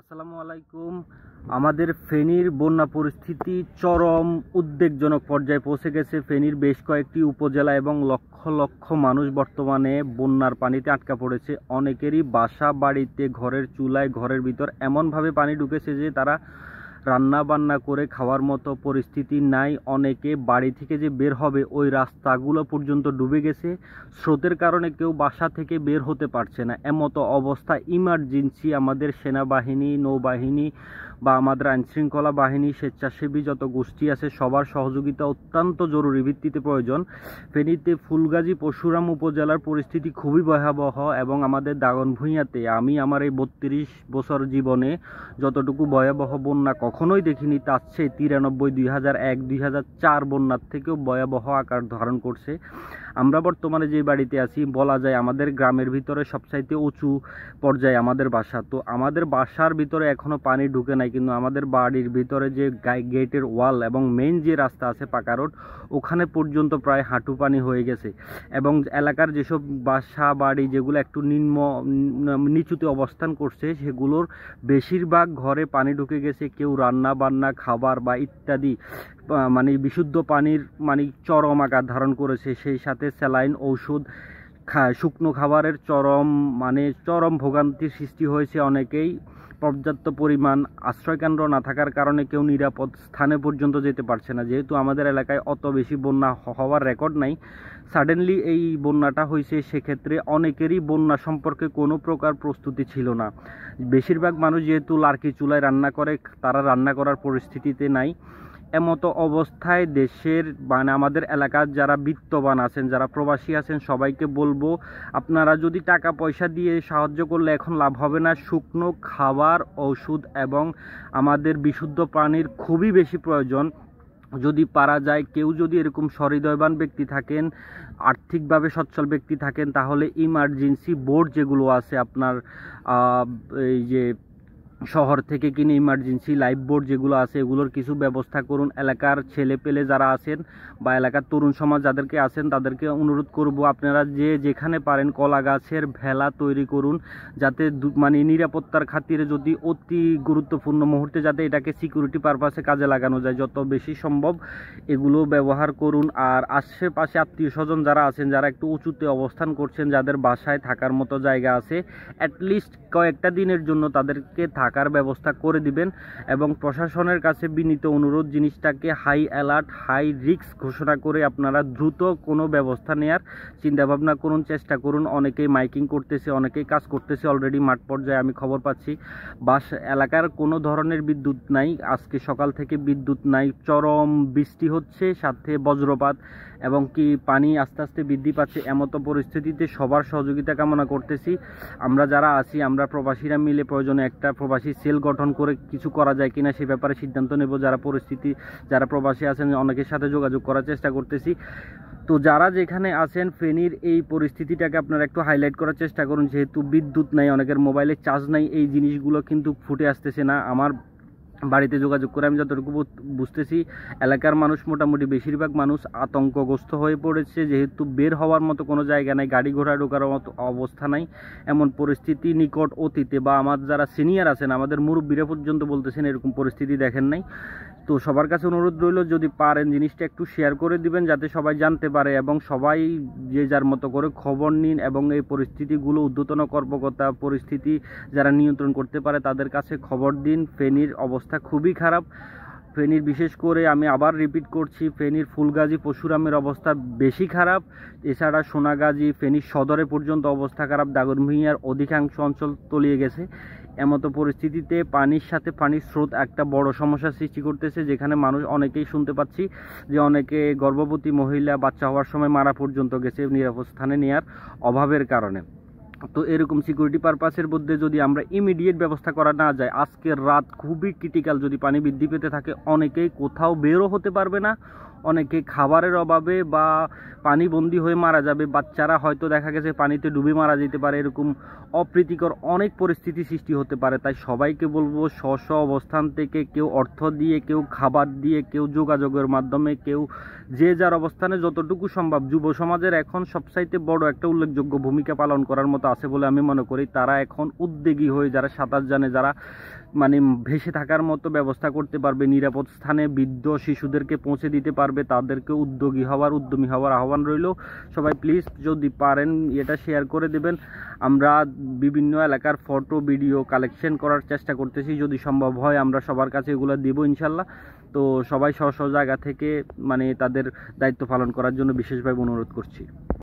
আসসালামু আলাইকুম। আমাদের ফেনীর বন্যা পরিস্থিতি চরম উদ্বেগজনক পর্যায়ে পৌঁছে গেছে। ফেনীর বেশ কয়েকটি উপজেলা এবং লক্ষ লক্ষ মানুষ বর্তমানে বন্যার পানিতে আটকা পড়েছে। অনেকেরই বাসা বাড়িতে ঘরের চুলায় ঘরের ভিতর এমনভাবে পানি ঢুকেছে যে তারা রান্না বান্না করে খাওয়ার মতো পরিস্থিতি নাই। অনেকে বাড়ি থেকে যে বের হবে ওই রাস্তাগুলো পর্যন্ত ডুবে গেছে। স্রোতের কারণে কেউ বাসা থেকে বের হতে পারছে না। এমতো অবস্থা ইমার্জেন্সি আমাদের সেনাবাহিনী, নৌবাহিনী বা আমাদের আইনশৃঙ্খলা বাহিনী, স্বেচ্ছাসেবী যত গোষ্ঠী আছে সবার সহযোগিতা অত্যন্ত জরুরি ভিত্তিতে প্রয়োজন। ফেনীতে ফুলগাজী পরশুরাম উপজেলার পরিস্থিতি খুবই ভয়াবহ এবং আমাদের দাগনভূঞাতে আমি আমার এই 32 বছর জীবনে যতটুকু ভয়াবহ বন্যা কখনোই দেখিনি, তার চেয়ে 93, 2001, 2004 বন্যার থেকেও ভয়াবহ আকার ধারণ করছে। আমরা বর্তমানে যে বাড়িতে আছি বলা যায় আমাদের গ্রামের ভিতরে সবচাইতে উঁচু পর্যায়ে আমাদের বাসা। তো আমাদের বাসার ভিতরে এখনো পানি ঢুকে নাই, কিন্তু আমাদের বাড়ির ভিতরে যে গেটের ওয়াল এবং মেইন যে রাস্তা আছে পাকা রোড, ওখানে পর্যন্ত প্রায় হাঁটু পানি হয়ে গেছে। এবং এলাকার যেসব বাসা বাড়ি যেগুলো একটু নিচুতে অবস্থান করছে সেগুলোর বেশিরভাগ ঘরে পানি ঢুকে গেছে। কেউ রান্না বান্না খাবার বা ইত্যাদি মানে বিশুদ্ধ পানির চরম আকার ধারণ করেছে। সেই সাথে স্যালাইন, ঔষধ, শুকনো খাবারের চরম ভোগান্তির সৃষ্টি হয়েছে। অনেকেই পর্যাপ্ত পরিমাণ আশ্রয়কেন্দ্র না থাকার কারণে কেউ নিরাপদ স্থানে পর্যন্ত যেতে পারছে না। যেহেতু আমাদের এলাকায় অত বেশি বন্যা হওয়ার রেকর্ড নাই, সাডেনলি এই বন্যাটা হয়েছে, সেক্ষেত্রে অনেকেরই বন্যা সম্পর্কে কোনো প্রকার প্রস্তুতি ছিল না। বেশিরভাগ মানুষ যেহেতু লার্কি চুলায় রান্না করে, তারা রান্না করার পরিস্থিতিতে নাই। এমতো অবস্থায় দেশের আমাদের এলাকার যারা বিত্তবান আছেন, যারা প্রবাসী আছেন, সবাইকে বলবো আপনারা যদি টাকা পয়সা দিয়ে সাহায্য করলে এখন লাভ হবে না। শুকনো খাবার, ওষুধ এবং আমাদের বিশুদ্ধ পানির খুবই বেশি প্রয়োজন। যদি পারা যায়, কেউ যদি এরকম সহৃদয়বান ব্যক্তি থাকেন, আর্থিকভাবে সচ্ছল ব্যক্তি থাকেন, তাহলে ইমার্জেন্সি বোর্ড যেগুলো আছে আপনার এই যে শহর থেকে কিনে ইমার্জেন্সি লাইফ বোর্ড যেগুলো আছে এগুলোর কিছু ব্যবস্থা করুন। এলাকার ছেলে পেলে যারা আছেন বা এলাকার তরুণ সমাজ যাদেরকে আছেন তাদেরকে অনুরোধ করব আপনারা যে যেখানে পারেন কলা গাছের ভেলা তৈরি করুন, যাতে নিরাপত্তার খাতিরে যদি অতি গুরুত্বপূর্ণ মুহূর্তে যাতে এটাকে সিকিউরিটি পারপাসে কাজে লাগানো যায়, যত বেশি সম্ভব এগুলো ব্যবহার করুন। আর আশেপাশে আত্মীয় স্বজন যারা আছেন, যারা একটু উঁচুতে অবস্থান করছেন, যাদের বাসায় থাকার মতো জায়গা আছে, অ্যাটলিস্ট কয়েকটা দিনের জন্য তাদেরকে থাকার ব্যবস্থা করে দিবেন। এবং প্রশাসনের কাছে বিনীত অনুরোধ, জিনিসটাকে হাই অ্যালার্ট, হাই রিস্ক ঘোষণা করে আপনারা দ্রুত কোনো ব্যবস্থা নেওয়ার চিন্তাভাবনা করুন, চেষ্টা করুন। অনেকেই মাইকিং করতেছে, অনেকেই কাজ করতেছে অলরেডি মাঠ পর্যায়ে, আমি খবর পাচ্ছি। এলাকার কোনো ধরনের বিদ্যুৎ নাই, আজকে সকাল থেকে বিদ্যুৎ নাই, চরম বৃষ্টি হচ্ছে, সাথে বজ্রপাত এবং কি পানি আস্তে আস্তে বৃদ্ধি পাচ্ছে। এমতো পরিস্থিতিতে সবার সহযোগিতা কামনা করতেছি। আমরা যারা আছি, আমরা প্রবাসীরা মিলে প্রয়োজনে একটা প্রবাসী সেল গঠন করে কিছু করা যায় কিনা সে ব্যাপারে সিদ্ধান্ত নেব। যারা প্রবাসী আছেন অনেকের সাথে যোগাযোগ করার চেষ্টা করতেছি। তো যারা যেখানে আছেন ফেনীর এই পরিস্থিতিটাকে আপনারা একটু হাইলাইট করার চেষ্টা করুন। যেহেতু বিদ্যুৎ নাই, অনেকের মোবাইলে চার্জ নাই, এই জিনিসগুলো কিন্তু ফুটে আসতেছে না। আমার বাড়িতে যোগাযোগ করে আমি যতটুকু বুঝতেছি, এলাকার মানুষ মোটামুটি বেশিরভাগ মানুষ আতঙ্কগ্রস্ত হয়ে পড়েছে। যেহেতু বের হওয়ার মতো কোনো জায়গা নাই, গাড়ি ঘোড়া ঢোকার মতো অবস্থা নাই। এমন পরিস্থিতি নিকট অতীতে বা আমার যারা সিনিয়র আছেন, আমাদের মুরব্বীরা পর্যন্ত বলতেছেন এরকম পরিস্থিতি দেখেন নাই। তো সবার কাছে অনুরোধ রইল, যদি পারেন জিনিসটা একটু শেয়ার করে দিবেন যাতে সবাই জানতে পারে এবং সবাই যে যার মতো করে খবর নিন এবং এই পরিস্থিতিগুলো ঊর্ধ্বতন কর্মকর্তা, পরিস্থিতি যারা নিয়ন্ত্রণ করতে পারে তাদের কাছে খবর দিন। ফেনীর অবস্থা খুবই খারাপ। ফেনীর বিশেষ করে আমি আবার রিপিট করছি, ফেনীর ফুলগাজী পরশুরামের অবস্থা বেশি খারাপ। এছাড়া সোনাগাজী, ফেনীর সদরে পর্যন্ত অবস্থা খারাপ। দাগনভূঞার অধিকাংশ অঞ্চল তলিয়ে গেছে। এমতো পরিস্থিতিতে পানির সাথে পানির স্রোত একটা বড় সমস্যার সৃষ্টি করতেছে, যেখানে মানুষ অনেকেই শুনতে পাচ্ছি যে অনেকে গর্ভবতী মহিলা বাচ্চা হওয়ার সময় মারা পর্যন্ত গেছে নিরাপদ স্থানে নেওয়ার অভাবের কারণে। তো এরকম সিকিউরিটি পারপাসের মধ্যে যদি আমরা ইমিডিয়েট ব্যবস্থা করা না যায়, আজকের রাত খুবই ক্রিটিক্যাল। যদি পানি বৃদ্ধি পেতে থাকে অনেকেই কোথাও বেরও হতে পারবে না, অনেকে খাবারের অভাবে বা পানিবন্দী হয়ে মারা যাবে। বাচ্চারা হয়তো দেখা গেছে পানিতে ডুবে মারা যেতে পারে। এরকম অপ্রীতিকর অনেক পরিস্থিতি সৃষ্টি হতে পারে। তাই সবাইকে বলবো, স্ব অবস্থান থেকে কেউ অর্থ দিয়ে, কেউ খাবার দিয়ে, কেউ যোগাযোগের মাধ্যমে, কেউ যে যার অবস্থানে যতটুকু সম্ভব। যুব সমাজের এখন সবচাইতে বড় একটা উল্লেখযোগ্য ভূমিকা পালন করার মতো আছে বলে আমি মনে করি। তারা এখন উদ্যোগী হয়ে, যারা সাঁতার জানে, যারা মানে ভেসে থাকার মতো ব্যবস্থা করতে পারবে, নিরাপদ স্থানে বৃদ্ধ শিশুদেরকে পৌঁছে দিতে পারবে, তাদেরকে উদ্যোমী হওয়ার আহ্বান রইল। সবাই প্লিজ যদি পারেন এটা শেয়ার করে দেবেন। আমরা বিভিন্ন এলাকার ফটো ভিডিও কালেকশন করার চেষ্টা করতেছি, যদি সম্ভব হয় আমরা সবার কাছে এগুলো দেব ইনশাল্লাহ। তো সবাই স্ব স্ব জায়গা থেকে মানে তাদের দায়িত্ব পালন করার জন্য বিশেষভাবে অনুরোধ করছি।